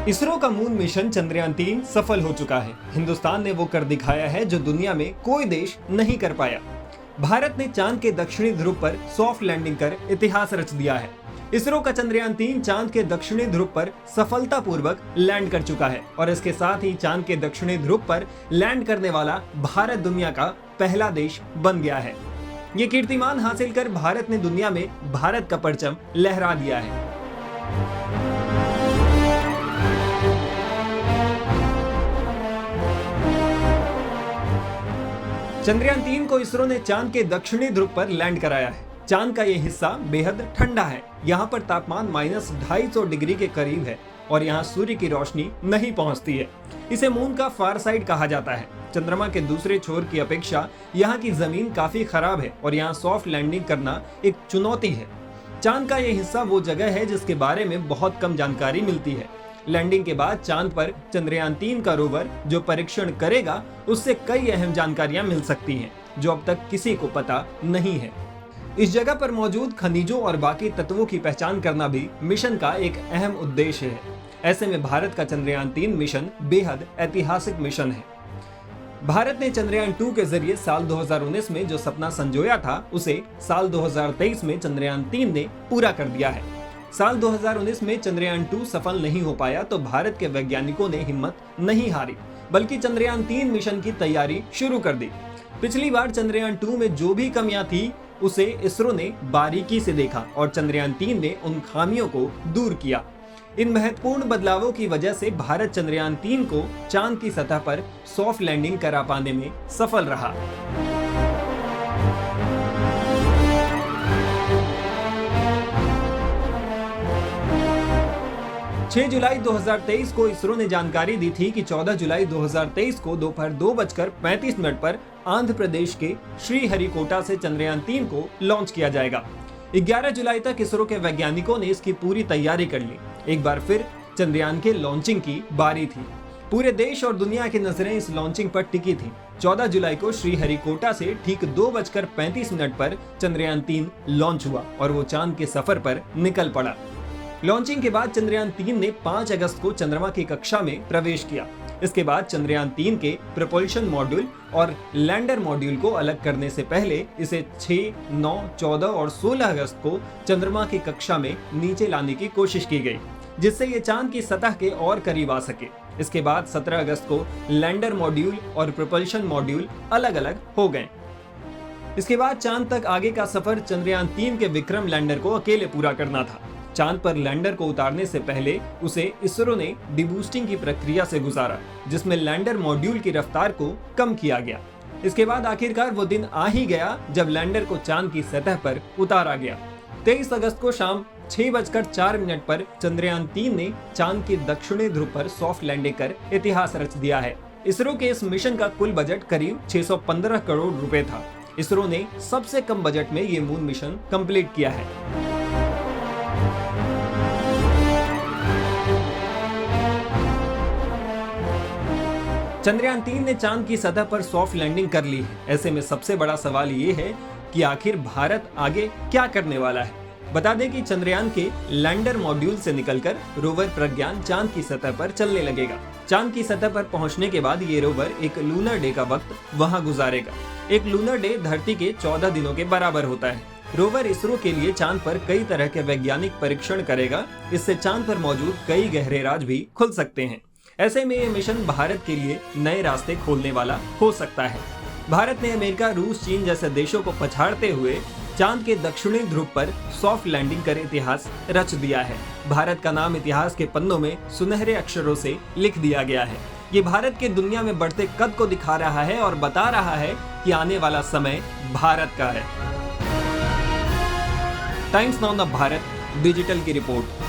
इसरो का moon mission Chandrayaan-3 सफल हो चुका है। हिंदुस्तान ने वो कर दिखाया है जो दुनिया में कोई देश नहीं कर पाया। भारत ने चांद के दक्षिणी ध्रुव पर सॉफ्ट लैंडिंग कर इतिहास रच दिया है। इसरो का चंद्रयान-3 चांद के दक्षिणी ध्रुव पर सफलतापूर्वक लैंड कर चुका है और इसके साथ ही चांद के दक्षिणी ध्रुव पर लैंड करने वाला भारत दुनिया का पहला देश बन गया है। ये कीर्तिमान हासिल कर भारत ने दुनिया में भारत का परचम लहरा दिया है। चंद्रयान-3 को इसरो ने चांद के दक्षिणी ध्रुव पर लैंड कराया है। चांद का ये हिस्सा बेहद ठंडा है। यहाँ पर तापमान -250 डिग्री के करीब है और यहाँ सूर्य की रोशनी नहीं पहुँचती है। इसे मून का फार साइड कहा जाता है। चंद्रमा के दूसरे छोर की अपेक्षा यहाँ की जमीन काफी खराब है और यहाँ सॉफ्ट लैंडिंग करना एक चुनौती है। चांद का ये हिस्सा वो जगह है जिसके बारे में बहुत कम जानकारी मिलती है। लैंडिंग के बाद चांद पर चंद्रयान-3 का रोवर जो परीक्षण करेगा उससे कई अहम जानकारियां मिल सकती हैं जो अब तक किसी को पता नहीं है। इस जगह पर मौजूद खनिजों और बाकी तत्वों की पहचान करना भी मिशन का एक अहम उद्देश्य है। ऐसे में भारत का चंद्रयान-3 मिशन बेहद ऐतिहासिक मिशन है। भारत ने चंद्रयान-2 के जरिए साल 2019 में जो सपना संजोया था उसे साल 2023 में चंद्रयान-3 ने पूरा कर दिया है। साल 2019 में चंद्रयान-2 सफल नहीं हो पाया तो भारत के वैज्ञानिकों ने हिम्मत नहीं हारी बल्कि चंद्रयान-3 मिशन की तैयारी शुरू कर दी। पिछली बार चंद्रयान-2 में जो भी कमियां थी उसे इसरो ने बारीकी से देखा और चंद्रयान-3 ने उन खामियों को दूर किया। इन महत्वपूर्ण बदलावों की वजह से भारत चंद्रयान-3 को चांद की सतह पर सॉफ्ट लैंडिंग करा पाने में सफल रहा। 6 जुलाई 2023 को इसरो ने जानकारी दी थी कि 14 जुलाई 2023 को दोपहर 2:35 पर आंध्र प्रदेश के श्रीहरिकोटा से चंद्रयान-3 को लॉन्च किया जाएगा। 11 जुलाई तक इसरो के वैज्ञानिकों ने इसकी पूरी तैयारी कर ली। एक बार फिर चंद्रयान के लॉन्चिंग की बारी थी। पूरे देश और दुनिया की नजरें इस लॉन्चिंग पर टिकी थी। 14 जुलाई को श्रीहरिकोटा से ठीक 2:35 पर चंद्रयान-3 लॉन्च हुआ और वो चांद के सफर पर निकल पड़ा। लॉन्चिंग के बाद चंद्रयान-3 ने 5 अगस्त को चंद्रमा की कक्षा में प्रवेश किया। इसके बाद चंद्रयान-3 के प्रपोल्शन मॉड्यूल और लैंडर मॉड्यूल को अलग करने से पहले इसे 6, 9, 14 और 16 अगस्त को चंद्रमा की कक्षा में नीचे लाने की कोशिश की गई, जिससे ये चांद की सतह के और करीब आ सके। इसके बाद 17 अगस्त को लैंडर मॉड्यूल और प्रपोल्शन मॉड्यूल अलग अलग हो गए। इसके बाद चांद तक आगे का सफर चंद्रयान-3 के विक्रम लैंडर को अकेले पूरा करना था। चांद पर लैंडर को उतारने से पहले उसे इसरो ने डिबूस्टिंग की प्रक्रिया से गुजारा, जिसमें लैंडर मॉड्यूल की रफ्तार को कम किया गया। इसके बाद आखिरकार वो दिन आ ही गया जब लैंडर को चांद की सतह पर उतारा गया। 23 अगस्त को शाम 6:04 पर चंद्रयान-3 ने चांद के दक्षिणी ध्रुव पर सॉफ्ट लैंडिंग कर इतिहास रच दिया है। इसरो के इस मिशन का कुल बजट करीब 615 करोड़ रुपए था। इसरो ने सबसे कम बजट में ये मून मिशन कंप्लीट किया है। चंद्रयान-3 ने चांद की सतह पर सॉफ्ट लैंडिंग कर ली है। ऐसे में सबसे बड़ा सवाल ये है कि आखिर भारत आगे क्या करने वाला है। बता दें कि चंद्रयान के लैंडर मॉड्यूल से निकलकर रोवर प्रज्ञान चांद की सतह पर चलने लगेगा। चांद की सतह पर पहुंचने के बाद ये रोवर एक लूनर डे का वक्त वहां गुजारेगा। एक लूनर डे धरती के 14 दिनों के बराबर होता है। रोवर इसरो के लिए चांद पर कई तरह के वैज्ञानिक परीक्षण करेगा। इससे चांद पर मौजूद कई गहरे राज भी खुल सकते हैं। ऐसे में ये मिशन भारत के लिए नए रास्ते खोलने वाला हो सकता है। भारत ने अमेरिका, रूस, चीन जैसे देशों को पछाड़ते हुए चांद के दक्षिणी ध्रुव पर सॉफ्ट लैंडिंग कर इतिहास रच दिया है। भारत का नाम इतिहास के पन्नों में सुनहरे अक्षरों से लिख दिया गया है। ये भारत के दुनिया में बढ़ते कद को दिखा रहा है और बता रहा है कि आने वाला समय भारत का है। टाइम्स नाउ भारत डिजिटल की रिपोर्ट।